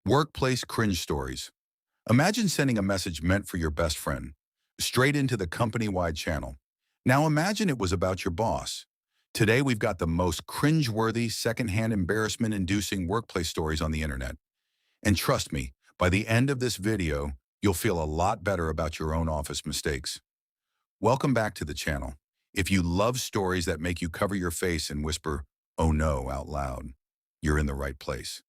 Workplace cringe stories. Imagine sending a message meant for your best friend straight into the company-wide channel. Now imagine it was about your boss. Today we've got the most cringe-worthy, secondhand embarrassment-inducing workplace stories on the internet. And trust me, by the end of this video, you'll feel a lot better about your own office mistakes. Welcome back to the channel. If you love stories that make you cover your face and whisper, "Oh no," out loud, you're in the right place.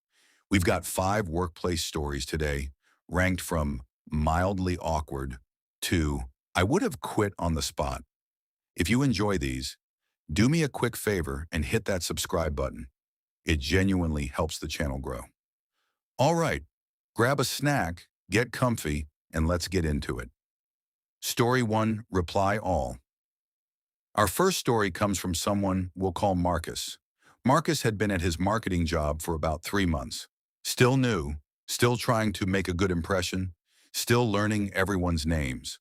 We've got 5 workplace stories today, ranked from mildly awkward to "I would have quit on the spot." If you enjoy these, do me a quick favor and hit that subscribe button. It genuinely helps the channel grow. All right, grab a snack, get comfy, and let's get into it. Story 1, Reply All. Our first story comes from someone we'll call Marcus. Marcus had been at his marketing job for about 3 months. Still new, still trying to make a good impression, still learning everyone's names.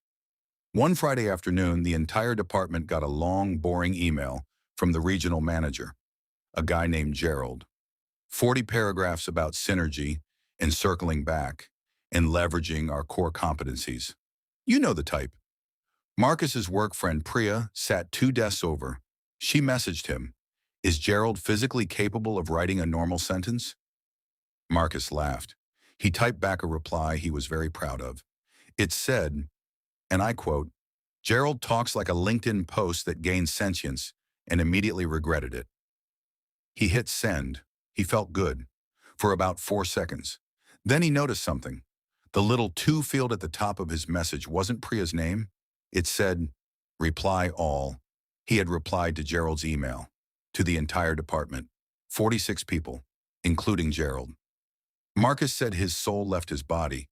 One Friday afternoon, the entire department got a long, boring email from the regional manager, a guy named Gerald. 40 paragraphs about synergy and circling back and leveraging our core competencies. You know the type. Marcus's work friend Priya sat 2 desks over. She messaged him, "Is Gerald physically capable of writing a normal sentence?" Marcus laughed. He typed back a reply he was very proud of. It said, and I quote, "Gerald talks like a LinkedIn post that gained sentience," and immediately regretted it. He hit send. He felt good for about 4 seconds. Then he noticed something. The little to field at the top of his message wasn't Priya's name. It said, "Reply all." He had replied to Gerald's email, to the entire department, 46 people, including Gerald. Marcus said his soul left his body.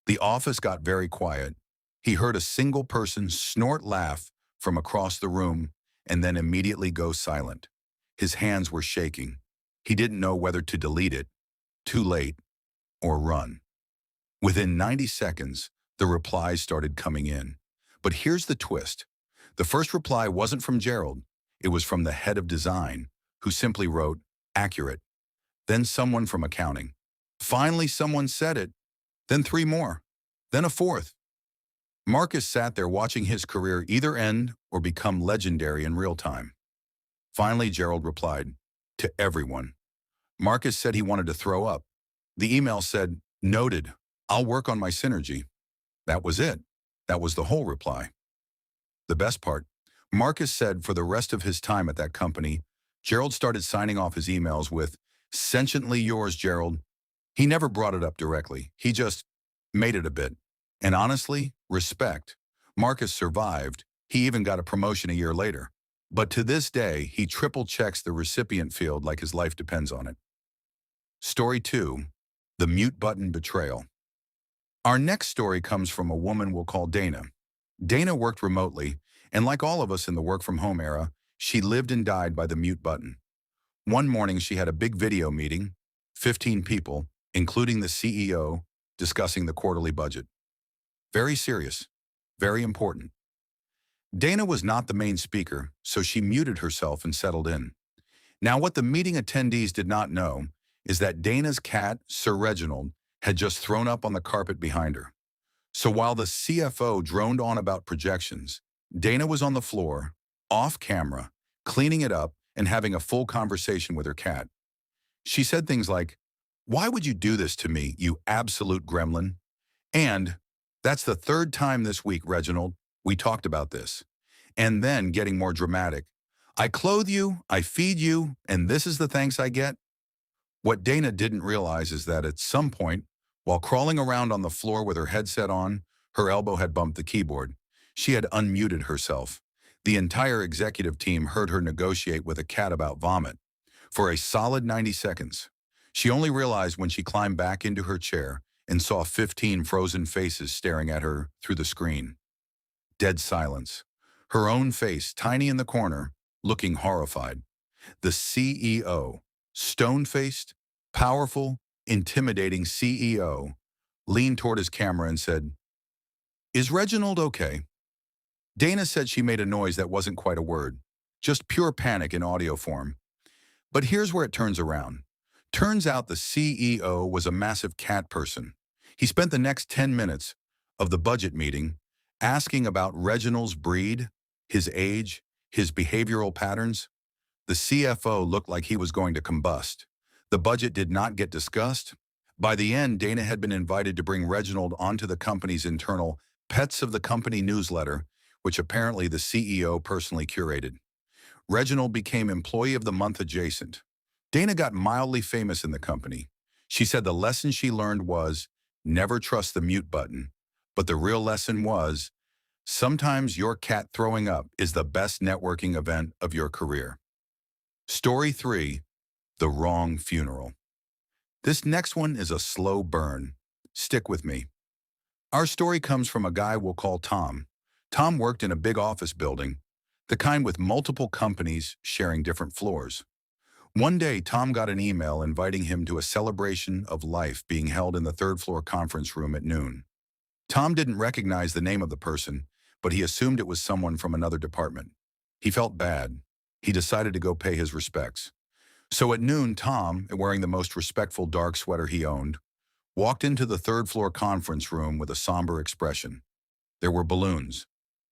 The office got very quiet. He heard a single person snort laugh from across the room and then immediately go silent. His hands were shaking. He didn't know whether to delete it, too late, or run. Within 90 seconds, the replies started coming in. But here's the twist. The first reply wasn't from Gerald. It was from the head of design, who simply wrote, "Accurate." Then someone from accounting. Finally, someone said it. Then 3 more. Then a 4th. Marcus sat there watching his career either end or become legendary in real time. Finally, Gerald replied, "To everyone." Marcus said he wanted to throw up. The email said, "Noted. I'll work on my synergy." That was it. That was the whole reply. The best part, Marcus said for the rest of his time at that company, Gerald started signing off his emails with, "Sentiently yours, Gerald." He never brought it up directly. He just made it a bit. And honestly, respect. Marcus survived. He even got a promotion a year later. But to this day, he triple checks the recipient field like his life depends on it. Story 2, the mute button betrayal. Our next story comes from a woman we'll call Dana. Dana worked remotely, and like all of us in the work-from-home era, she lived and died by the mute button. One morning, she had a big video meeting, 15 people, including the CEO, discussing the quarterly budget. Very serious, very important. Dana was not the main speaker, so she muted herself and settled in. Now, what the meeting attendees did not know is that Dana's cat, Sir Reginald, had just thrown up on the carpet behind her. So while the CFO droned on about projections, Dana was on the floor, off camera, cleaning it up and having a full conversation with her cat. She said things like, "Why would you do this to me, you absolute gremlin?" And, "That's the 3rd time this week, Reginald, we talked about this." And then, getting more dramatic, "I clothe you, I feed you, and this is the thanks I get?" What Dana didn't realize is that at some point, while crawling around on the floor with her headset on, her elbow had bumped the keyboard. She had unmuted herself. The entire executive team heard her negotiate with a cat about vomit. For a solid 90 seconds. She only realized when she climbed back into her chair and saw 15 frozen faces staring at her through the screen. Dead silence. Her own face, tiny in the corner, looking horrified. The CEO, stone-faced, powerful, intimidating CEO, leaned toward his camera and said, "Is Reginald okay?" Dana said she made a noise that wasn't quite a word, just pure panic in audio form. But here's where it turns around. Turns out the CEO was a massive cat person. He spent the next 10 minutes of the budget meeting asking about Reginald's breed, his age, his behavioral patterns. The CFO looked like he was going to combust. The budget did not get discussed. By the end, Dana had been invited to bring Reginald onto the company's internal Pets of the Company newsletter, which apparently the CEO personally curated. Reginald became Employee of the Month adjacent. Dana got mildly famous in the company. She said the lesson she learned was, never trust the mute button. But the real lesson was, sometimes your cat throwing up is the best networking event of your career. Story 3, The Wrong Funeral. This next one is a slow burn. Stick with me. Our story comes from a guy we'll call Tom. Tom worked in a big office building, the kind with multiple companies sharing different floors. One day, Tom got an email inviting him to a celebration of life being held in the third-floor conference room at noon. Tom didn't recognize the name of the person, but he assumed it was someone from another department. He felt bad. He decided to go pay his respects. So at noon, Tom, wearing the most respectful dark sweater he owned, walked into the third-floor conference room with a somber expression. There were balloons.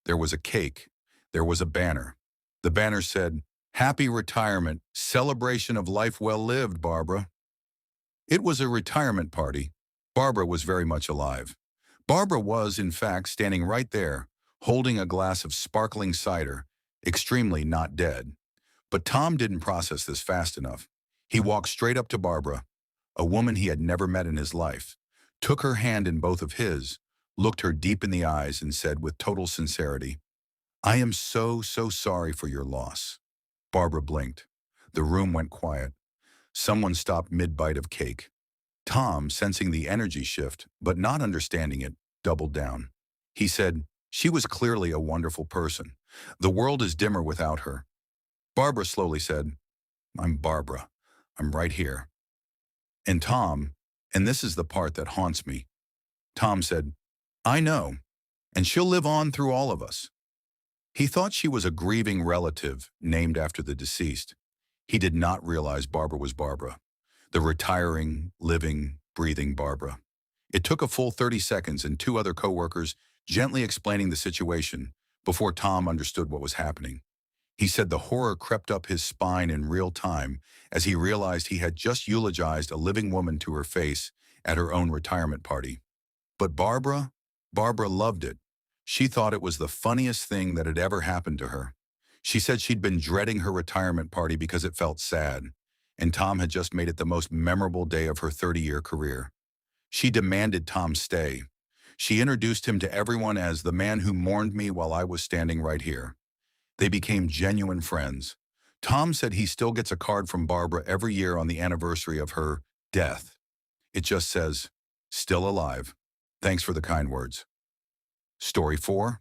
There was a cake. There was a banner. The banner said, "Happy retirement, celebration of life well lived, Barbara." It was a retirement party. Barbara was very much alive. Barbara was, in fact, standing right there, holding a glass of sparkling cider, extremely not dead. But Tom didn't process this fast enough. He walked straight up to Barbara, a woman he had never met in his life, took her hand in both of his, looked her deep in the eyes, and said with total sincerity, "I am so sorry for your loss." Barbara blinked. The room went quiet. Someone stopped mid-bite of cake. Tom, sensing the energy shift, but not understanding it, doubled down. He said, "She was clearly a wonderful person. The world is dimmer without her." Barbara slowly said, "I'm Barbara. I'm right here." And Tom, and this is the part that haunts me, Tom said, "I know, and she'll live on through all of us." He thought she was a grieving relative named after the deceased. He did not realize Barbara was Barbara, the retiring, living, breathing Barbara. It took a full 30 seconds and two other coworkers gently explaining the situation before Tom understood what was happening. He said the horror crept up his spine in real time as he realized he had just eulogized a living woman to her face at her own retirement party. But Barbara loved it. She thought it was the funniest thing that had ever happened to her. She said she'd been dreading her retirement party because it felt sad, and Tom had just made it the most memorable day of her 30-year career. She demanded Tom stay. She introduced him to everyone as the man who mourned me while I was standing right here. They became genuine friends. Tom said he still gets a card from Barbara every year on the anniversary of her death. It just says, "Still alive. Thanks for the kind words." Story 4,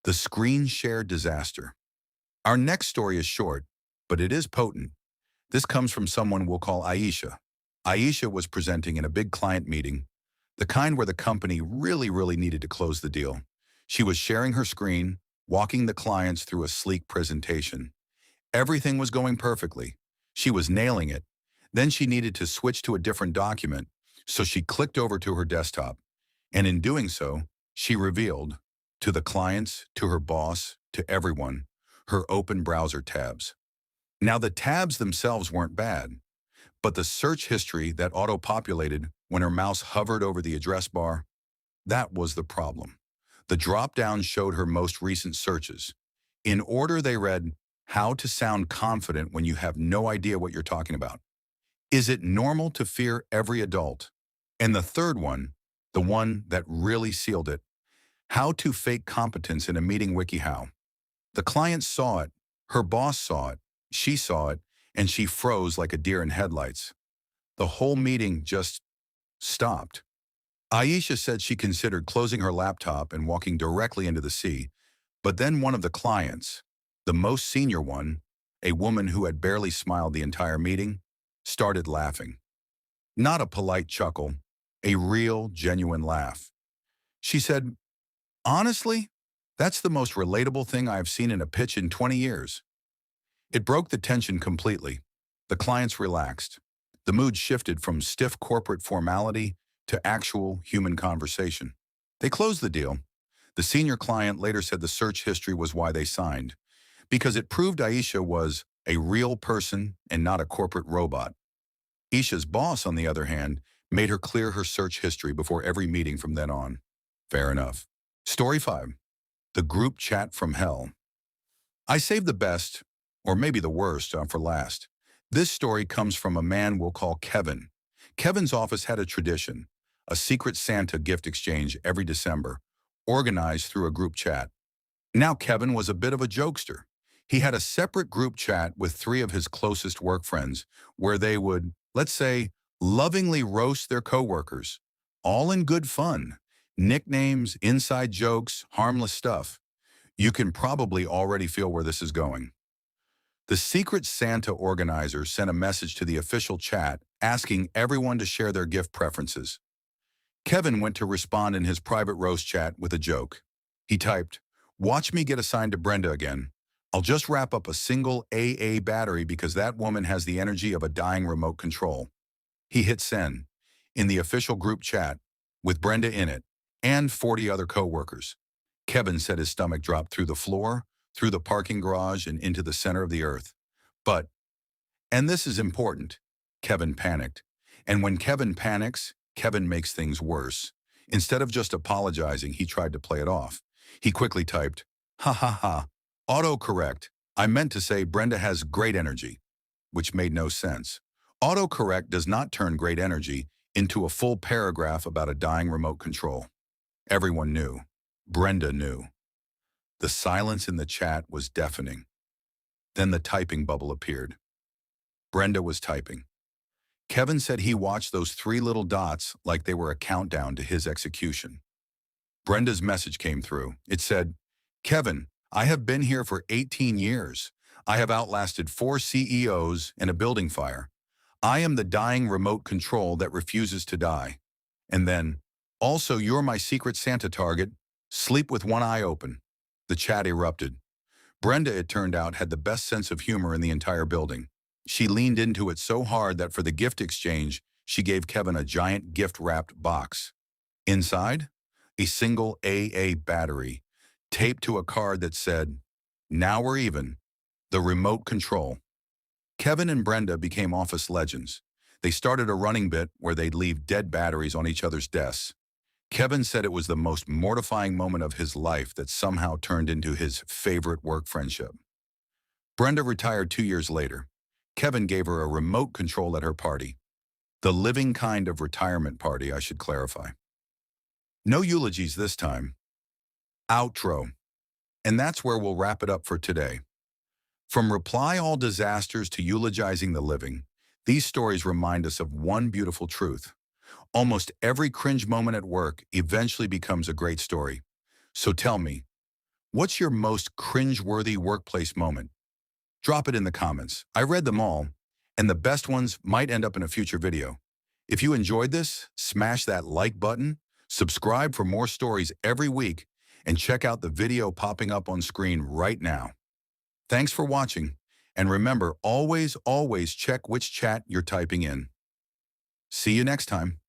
The Screen Share Disaster. Our next story is short, but it is potent. This comes from someone we'll call Aisha. Aisha was presenting in a big client meeting, the kind where the company really needed to close the deal. She was sharing her screen, walking the clients through a sleek presentation. Everything was going perfectly. She was nailing it. Then she needed to switch to a different document, so she clicked over to her desktop. And in doing so, she revealed, to the clients, to her boss, to everyone, her open browser tabs. Now the tabs themselves weren't bad, but the search history that auto-populated when her mouse hovered over the address bar, that was the problem. The drop-down showed her most recent searches. In order they read, "How to sound confident when you have no idea what you're talking about. Is it normal to fear every adult?" And the third one, the one that really sealed it, "How to fake competence in a meeting WikiHow." The client saw it, her boss saw it, she saw it, and she froze like a deer in headlights. The whole meeting just stopped. Aisha said she considered closing her laptop and walking directly into the sea, but then one of the clients, the most senior one, a woman who had barely smiled the entire meeting, started laughing. Not a polite chuckle, a real, genuine laugh. She said, "Honestly, that's the most relatable thing I've seen in a pitch in 20 years. It broke the tension completely. The clients relaxed. The mood shifted from stiff corporate formality to actual human conversation. They closed the deal. The senior client later said the search history was why they signed, because it proved Aisha was a real person and not a corporate robot. Isha's boss, on the other hand, made her clear her search history before every meeting from then on. Fair enough. Story 5. The group chat from hell. I saved the best, or maybe the worst, for last. This story comes from a man we'll call Kevin. Kevin's office had a tradition, a secret Santa gift exchange every December, organized through a group chat. Now Kevin was a bit of a jokester. He had a separate group chat with 3 of his closest work friends, where they would, let's say, lovingly roast their coworkers, all in good fun. Nicknames, inside jokes, harmless stuff. You can probably already feel where this is going. The Secret Santa organizer sent a message to the official chat asking everyone to share their gift preferences. Kevin went to respond in his private roast chat with a joke. He typed, "Watch me get assigned to Brenda again. I'll just wrap up a single AA battery because that woman has the energy of a dying remote control." He hit send in the official group chat with Brenda in it and 40 other coworkers. Kevin said his stomach dropped through the floor, through the parking garage, and into the center of the earth. But, and this is important, Kevin panicked. And when Kevin panics, Kevin makes things worse. Instead of just apologizing, he tried to play it off. He quickly typed, "Ha ha ha, autocorrect. I meant to say Brenda has great energy," which made no sense. Autocorrect does not turn great energy into a full paragraph about a dying remote control. Everyone knew. Brenda knew. The silence in the chat was deafening. Then the typing bubble appeared. Brenda was typing. Kevin said he watched those 3 little dots like they were a countdown to his execution. Brenda's message came through. It said, "Kevin, I have been here for 18 years. I have outlasted 4 CEOs and a building fire. I am the dying remote control that refuses to die." And then, "Also, you're my secret Santa target. Sleep with one eye open." The chat erupted. Brenda, it turned out, had the best sense of humor in the entire building. She leaned into it so hard that for the gift exchange, she gave Kevin a giant gift-wrapped box. Inside, a single AA battery, taped to a card that said, "Now we're even, the remote control." Kevin and Brenda became office legends. They started a running bit where they'd leave dead batteries on each other's desks. Kevin said it was the most mortifying moment of his life that somehow turned into his favorite work friendship. Brenda retired 2 years later. Kevin gave her a remote control at her party. The living kind of retirement party, I should clarify. No eulogies this time. Outro. And that's where we'll wrap it up for today. From reply all disasters to eulogizing the living, these stories remind us of one beautiful truth. Almost every cringe moment at work eventually becomes a great story. So tell me, what's your most cringe-worthy workplace moment? Drop it in the comments. I read them all, and the best ones might end up in a future video. If you enjoyed this, smash that like button, subscribe for more stories every week, and check out the video popping up on screen right now. Thanks for watching, and remember, always check which chat you're typing in. See you next time.